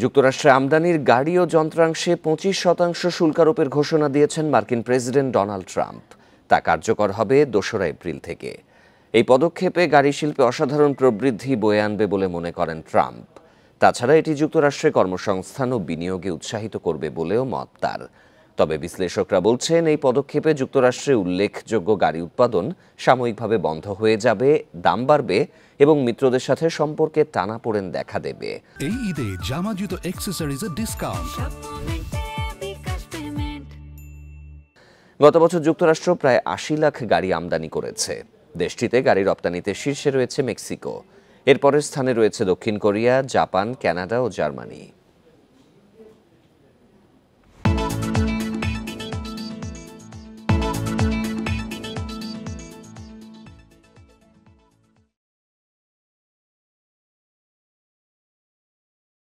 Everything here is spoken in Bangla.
যুক্তরাষ্ট্রে আমদানির গাড়ি ও যন্ত্রাংশে 25% শুল্ক আরোপের ঘোষণা দিয়েছেন মার্কিন প্রেসিডেন্ট ডোনাল্ড ট্রাম্প। তা কার্যকর হবে 2 এপ্রিল থেকে। এই পদক্ষেপে গাড়ি শিল্পে অসাধারণ প্রবৃদ্ধি বয়ে আনবে বলে মনে করেন ট্রাম্প। তাছাড়া এটি যুক্তরাষ্ট্রে কর্মসংস্থান ও বিনিয়োগে উৎসাহিত করবে বলেও মত তার। তবে বিশ্লেষকরা বলছেন, এই পদক্ষেপে যুক্তরাষ্ট্রে উল্লেখযোগ্য গাড়ি উৎপাদন সাময়িকভাবে বন্ধ হয়ে যাবে, দাম বাড়বে এবং মিত্রদের সাথে সম্পর্কে টানাপোড়েন দেখা দেবে। এই ঈদে জামা জুতো অ্যাক্সেসরিজের ডিসকাউন্ট। গত বছর যুক্তরাষ্ট্র প্রায় 80 লাখ গাড়ি আমদানি করেছে। দেশটিতে গাড়ি রপ্তানিতে শীর্ষে রয়েছে মেক্সিকো। এরপরের স্থানে রয়েছে দক্ষিণ কোরিয়া, জাপান, কানাডা ও জার্মানি।